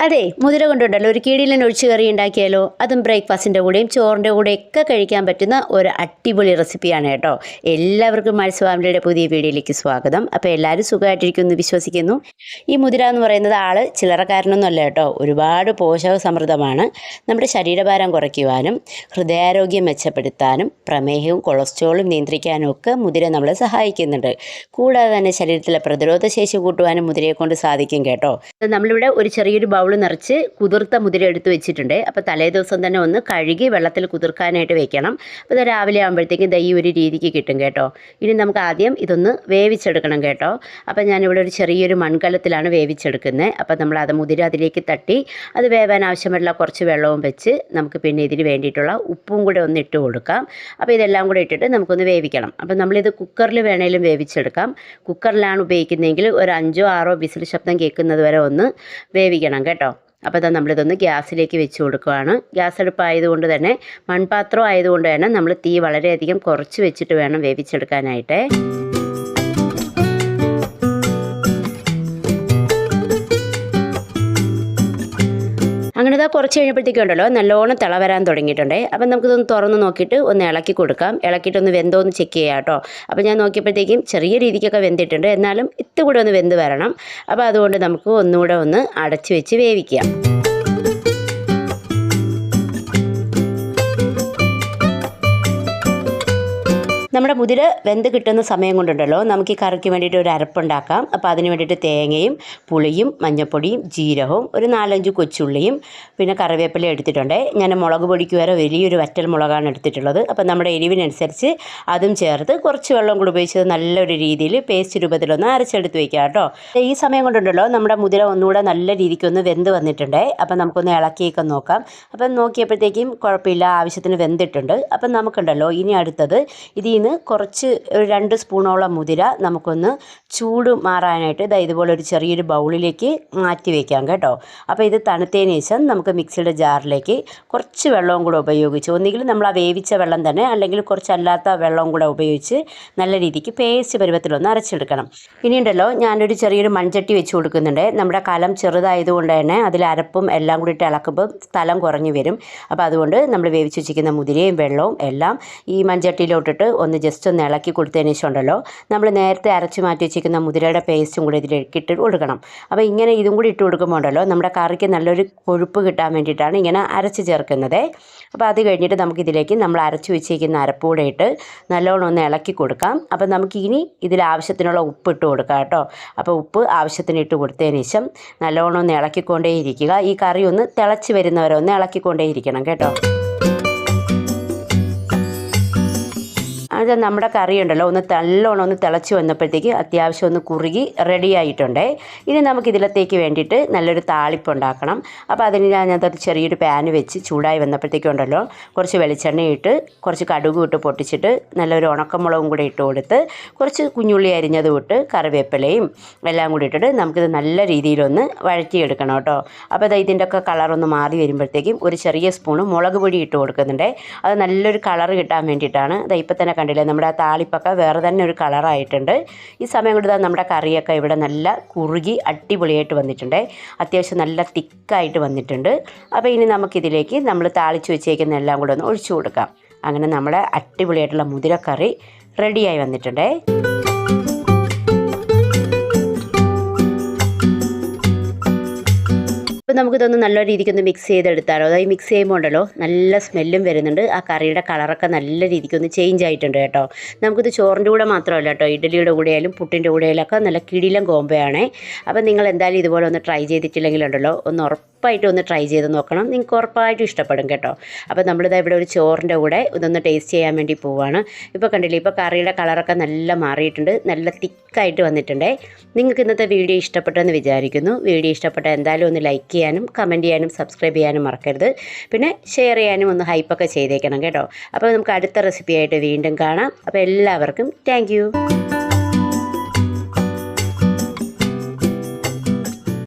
അതെ, മുതിര കൊണ്ടുണ്ടല്ലോ ഒരു കിടിലൻ ഒഴിച്ച് കറി ഉണ്ടാക്കിയാലോ. അതും ബ്രേക്ക്ഫാസ്റ്റിൻ്റെ കൂടെയും ചോറിൻ്റെ കൂടെയൊക്കെ കഴിക്കാൻ പറ്റുന്ന ഒരു അടിപൊളി റെസിപ്പിയാണ് കേട്ടോ. എല്ലാവർക്കും മത്സ്യ ഫാമിലിയുടെ പുതിയ വീഡിയോയിലേക്ക് സ്വാഗതം. അപ്പോൾ എല്ലാവരും സുഖമായിട്ടിരിക്കുമെന്ന് വിശ്വസിക്കുന്നു. ഈ മുതിര എന്ന് പറയുന്നത് ചില്ലറക്കാരനൊന്നും അല്ല കേട്ടോ. ഒരുപാട് പോഷക സമൃദ്ധമാണ്. നമ്മുടെ ശരീരഭാരം കുറയ്ക്കുവാനും ഹൃദയാരോഗ്യം മെച്ചപ്പെടുത്താനും പ്രമേഹവും കൊളസ്ട്രോളും നിയന്ത്രിക്കാനും ഒക്കെ മുതിര നമ്മളെ സഹായിക്കുന്നുണ്ട്. കൂടാതെ തന്നെ ശരീരത്തിലെ പ്രതിരോധ ശേഷി കൂട്ടുവാനും മുതിരയെ കൊണ്ട് സാധിക്കും കേട്ടോ. നമ്മളിവിടെ ഒരു ചെറിയൊരു ബൗൾ നിറച്ച് കുതിർത്ത മുതിര എടുത്ത് വെച്ചിട്ടുണ്ട്. അപ്പോൾ തലേ ദിവസം തന്നെ ഒന്ന് കഴുകി വെള്ളത്തിൽ കുതിർക്കാനായിട്ട് വെക്കണം. അപ്പോൾ ഇത് രാവിലെ ആകുമ്പോഴത്തേക്കും ഈ ഒരു രീതിക്ക് കിട്ടും കേട്ടോ. ഇനി നമുക്ക് ആദ്യം ഇതൊന്ന് വേവിച്ചെടുക്കണം കേട്ടോ. അപ്പോൾ ഞാനിവിടെ ഒരു ചെറിയൊരു മൺകലത്തിലാണ് വേവിച്ചെടുക്കുന്നത്. അപ്പോൾ നമ്മൾ മുതിര അതിലേക്ക് തട്ടി അത് വേവാൻ ആവശ്യമായിട്ടുള്ള കുറച്ച് വെള്ളവും വെച്ച് നമുക്ക് പിന്നെ ഇതിന് വേണ്ടിയിട്ടുള്ള ഉപ്പും കൂടെ ഒന്ന് ഇട്ട് കൊടുക്കാം. അപ്പോൾ ഇതെല്ലാം കൂടെ ഇട്ടിട്ട് നമുക്കൊന്ന് വേവിക്കണം. അപ്പോൾ നമ്മളിത് കുക്കറിൽ വേണേലും വേവിച്ചെടുക്കാം. കുക്കറിലാണ് ഉപയോഗിക്കുന്നതെങ്കിൽ ഒരു 5 or 6 വിസിൽ ശബ്ദം കേൾക്കുന്നത് വരെ ഒന്ന് വേവിക്കണം കേട്ടോ. അപ്പോൾ നമ്മളിതൊന്ന് ഗ്യാസിലേക്ക് വെച്ച് കൊടുക്കുകയാണ്. ഗ്യാസ് അടുപ്പായതുകൊണ്ട് തന്നെ മൺപാത്രം ആയതുകൊണ്ട് തന്നെ നമ്മൾ തീ വളരെയധികം കുറച്ച് വെച്ചിട്ട് വേണം വേവിച്ചെടുക്കാനായിട്ട്. അങ്ങനെ കുറച്ച് കഴിഞ്ഞപ്പോഴത്തേക്കുണ്ടല്ലോ നല്ലോണം തിള വരാൻ തുടങ്ങിയിട്ടുണ്ട്. അപ്പം നമുക്കിതൊന്ന് തുറന്ന് നോക്കിയിട്ട് ഒന്ന് ഇളക്കി കൊടുക്കാം. ഇളക്കിയിട്ടൊന്ന് വെന്തോന്ന് ചെക്ക് ചെയ്യാം കേട്ടോ. അപ്പോൾ ഞാൻ നോക്കിയപ്പോഴത്തേക്കും ചെറിയ രീതിക്കൊക്കെ വെന്തിട്ടുണ്ട്. എന്നാലും ഇത്തുകൂടെ ഒന്ന് വെന്ത് വരണം. അപ്പോൾ അതുകൊണ്ട് നമുക്ക് ഒന്നുകൂടെ ഒന്ന് അടച്ച് വെച്ച് വേവിക്കാം. നമ്മുടെ മുതിര വെന്ത് കിട്ടുന്ന സമയം കൊണ്ടുണ്ടല്ലോ നമുക്ക് ഈ കറിക്ക് വേണ്ടിയിട്ട് ഒരു അരപ്പുണ്ടാക്കാം. അപ്പോൾ അതിന് വേണ്ടിയിട്ട് തേങ്ങയും പുളിയും മഞ്ഞൾപ്പൊടിയും ജീരകവും ഒരു 4-5 കൊച്ചുള്ളിയും പിന്നെ കറിവേപ്പില എടുത്തിട്ടുണ്ട്. ഞാൻ മുളക് പൊടിക്ക് വരെ വലിയൊരു വറ്റൽ മുളകാണ് എടുത്തിട്ടുള്ളത്. അപ്പോൾ നമ്മുടെ എരിവിനനുസരിച്ച് അതും ചേർത്ത് കുറച്ച് വെള്ളം കൂടി ഉപയോഗിച്ച് നല്ലൊരു രീതിയിൽ പേസ്റ്റ് രൂപത്തിലൊന്ന് അരച്ചെടുത്ത് വയ്ക്കാം കേട്ടോ. ഈ സമയം കൊണ്ടുണ്ടല്ലോ നമ്മുടെ മുതിര ഒന്നുകൂടെ നല്ല രീതിക്കൊന്ന് വെന്ത് വന്നിട്ടുണ്ട്. അപ്പം നമുക്കൊന്ന് ഇളക്കിയൊക്കെ നോക്കാം. അപ്പം നോക്കിയപ്പോഴത്തേക്കും കുഴപ്പമില്ല, ആവശ്യത്തിന് വെന്തിട്ടുണ്ട്. അപ്പം നമുക്കുണ്ടല്ലോ ഇനി അടുത്തത് ഇതിൽ കുറച്ച് 2 സ്പൂണോളം മുതിര നമുക്കൊന്ന് ചൂട് മാറാനായിട്ട് ഇതുപോലെ ഒരു ചെറിയൊരു ബൗളിലേക്ക് മാറ്റി വയ്ക്കാം കേട്ടോ. അപ്പോൾ ഇത് തണുത്തതിന് ശേഷം നമുക്ക് മിക്സിയുടെ ജാറിലേക്ക് കുറച്ച് വെള്ളവും കൂടെ ഉപയോഗിച്ച് ഒന്നുകിൽ നമ്മൾ ആ വേവിച്ച വെള്ളം തന്നെ അല്ലെങ്കിൽ കുറച്ചല്ലാത്ത വെള്ളവും കൂടെ ഉപയോഗിച്ച് നല്ല രീതിക്ക് പേസ്റ്റ് പരുവത്തിലൊന്ന് അരച്ചെടുക്കണം. ഇനിയുണ്ടല്ലോ ഞാനൊരു ചെറിയൊരു മൺചട്ടി വെച്ച് കൊടുക്കുന്നുണ്ട്. നമ്മുടെ കലം ചെറുതായതുകൊണ്ട് തന്നെ അതിൽ അരപ്പും എല്ലാം കൂടിയിട്ട് ഇളക്കുമ്പോൾ സ്ഥലം കുറഞ്ഞു വരും. അപ്പോൾ അതുകൊണ്ട് നമ്മൾ വേവിച്ച് വെച്ചിരിക്കുന്ന മുതിരയും വെള്ളവും എല്ലാം ഈ മൺചട്ടിയിലോട്ടിട്ട് ഒന്ന് ജസ്റ്റ് ഒന്ന് ഇളക്കി കൊടുത്തതിന് ശേഷം ഉണ്ടല്ലോ നമ്മൾ നേരത്തെ അരച്ച് മാറ്റി വെച്ചിരിക്കുന്ന മുതിരയുടെ പേസ്റ്റും കൂടി ഇതിലേക്ക് ഇട്ട് കൊടുക്കണം. അപ്പോൾ ഇങ്ങനെ ഇതും കൂടി ഇട്ട് കൊടുക്കുമ്പോൾ ഉണ്ടല്ലോ നമ്മുടെ കറിക്ക് നല്ലൊരു കൊഴുപ്പ് കിട്ടാൻ വേണ്ടിയിട്ടാണ് ഇങ്ങനെ അരച്ച് ചേർക്കുന്നത്. അപ്പോൾ അത് കഴിഞ്ഞിട്ട് നമുക്കിതിലേക്ക് നമ്മൾ അരച്ച് വെച്ചിരിക്കുന്ന അരപ്പ് കൂടെ ഇട്ട് നല്ലോണം ഒന്ന് ഇളക്കി കൊടുക്കാം. അപ്പോൾ നമുക്ക് ഇനി ഇതിൽ ആവശ്യത്തിനുള്ള ഉപ്പ് ഇട്ട് കൊടുക്കാം കേട്ടോ. അപ്പോൾ ഉപ്പ് ആവശ്യത്തിന് ഇട്ട് കൊടുത്തതിന് ശേഷം നല്ലോണം ഒന്ന് ഇളക്കിക്കൊണ്ടേയിരിക്കുക. ഈ കറി ഒന്ന് തിളച്ച് വരുന്നവരെ ഒന്ന് ഇളക്കിക്കൊണ്ടേയിരിക്കണം കേട്ടോ. അത് നമ്മുടെ കറി ഉണ്ടല്ലോ നല്ലോണം ഒന്ന് തിളച്ച് വന്നപ്പോഴത്തേക്ക് അത്യാവശ്യം ഒന്ന് കുറുകി റെഡി ആയിട്ടുണ്ട്. ഇനി നമുക്കിതിലത്തേക്ക് വേണ്ടിയിട്ട് നല്ലൊരു താളിപ്പ് ഉണ്ടാക്കണം. അപ്പോൾ അതിന് ഞാനത് ചെറിയൊരു പാന് വെച്ച് ചൂടായി വന്നപ്പോഴത്തേക്കും ഉണ്ടല്ലോ കുറച്ച് വെളിച്ചെണ്ണ ഇട്ട് കുറച്ച് കടുക് ഇട്ട് പൊട്ടിച്ചിട്ട് നല്ലൊരു ഉണക്കമുളകും കൂടി ഇട്ട് കൊടുത്ത് കുറച്ച് കുഞ്ഞുള്ളി അരിഞ്ഞതും ഇട്ട് കറിവേപ്പിലയും എല്ലാം കൂടി ഇട്ടിട്ട് നമുക്കിത് നല്ല രീതിയിലൊന്ന് വഴറ്റിയെടുക്കണം കേട്ടോ. അപ്പോൾ ഇതിൻ്റെ ഒക്കെ കളറൊന്ന് മാറി വരുമ്പോഴത്തേക്കും ഒരു ചെറിയ സ്പൂണ് മുളക് പൊടി ഇട്ട് കൊടുക്കുന്നുണ്ട്. അത് നല്ലൊരു കളർ കിട്ടാൻ വേണ്ടിയിട്ടാണ്. ഇപ്പം തന്നെ കണ്ടില്ലേ നമ്മുടെ ആ താളിപ്പൊക്കെ വേറെ തന്നെ ഒരു കളറായിട്ടുണ്ട്. ഈ സമയം കൊണ്ട് നമ്മുടെ കറിയൊക്കെ ഇവിടെ നല്ല കുറുകി അടിപൊളിയായിട്ട് വന്നിട്ടുണ്ട്. അത്യാവശ്യം നല്ല തിക്കായിട്ട് വന്നിട്ടുണ്ട്. അപ്പോൾ ഇനി നമുക്കിതിലേക്ക് നമ്മൾ താളിച്ച് വെച്ചേക്കുന്ന എല്ലാം കൂടെ ഒന്ന് ഒഴിച്ചു കൊടുക്കാം. അങ്ങനെ നമ്മുടെ അടിപൊളിയായിട്ടുള്ള മുതിരക്കറി റെഡിയായി വന്നിട്ടുണ്ട്. അപ്പോൾ നമുക്കിതൊന്ന് നല്ല രീതിക്കൊന്ന് മിക്സ് ചെയ്തെടുത്താലോ. അതായത് മിക്സ് ചെയ്യുമ്പോൾ ഉണ്ടല്ലോ നല്ല സ്മെല്ലും വരുന്നുണ്ട്. ആ കറിയുടെ കളറൊക്കെ നല്ല രീതിക്കൊന്ന് ചേഞ്ച് ആയിട്ടുണ്ട് കേട്ടോ. നമുക്കിത് ചോറിൻ്റെ കൂടെ മാത്രമല്ല കേട്ടോ, ഇഡ്ഡലിയുടെ കൂടെയായാലും പുട്ടിൻ്റെ കൂടെയായാലൊക്കെ നല്ല കിടിലൻ കോംബോയാണേ. അപ്പോൾ നിങ്ങൾ എന്തായാലും ഇതുപോലെ ഒന്ന് ട്രൈ ചെയ്തിട്ടില്ലെങ്കിലുണ്ടല്ലോ ഒന്ന് ഉറപ്പായിട്ടും ഒന്ന് ട്രൈ ചെയ്ത് നോക്കണം. നിങ്ങൾക്ക് ഉറപ്പായിട്ടും ഇഷ്ടപ്പെടും കേട്ടോ. അപ്പോൾ നമ്മളിത് ഇവിടെ ഒരു ചോറിൻ്റെ കൂടെ ഇതൊന്ന് ടേസ്റ്റ് ചെയ്യാൻ വേണ്ടി പോവുകയാണ്. ഇപ്പോൾ കണ്ടില്ലേ, ഇപ്പോൾ കറിയുടെ കളറൊക്കെ നല്ല മാറിയിട്ടുണ്ട്, നല്ല തിക്കായിട്ട് വന്നിട്ടുണ്ട്. നിങ്ങൾക്ക് ഇന്നത്തെ വീഡിയോ ഇഷ്ടപ്പെട്ടെന്ന് വിചാരിക്കുന്നു. വീഡിയോ ഇഷ്ടപ്പെട്ട എന്തായാലും ഒന്ന് ലൈക്ക് ചെയ്യാനും കമൻറ്റ് ചെയ്യാനും സബ്സ്ക്രൈബ് ചെയ്യാനും മറക്കരുത്. പിന്നെ ഷെയർ ചെയ്യാനും ഒന്ന് ഹൈപ്പൊക്കെ ചെയ്തേക്കണം കേട്ടോ. അപ്പോൾ നമുക്ക് അടുത്ത റെസിപ്പിയായിട്ട് വീണ്ടും കാണാം. അപ്പോൾ എല്ലാവർക്കും താങ്ക് യു.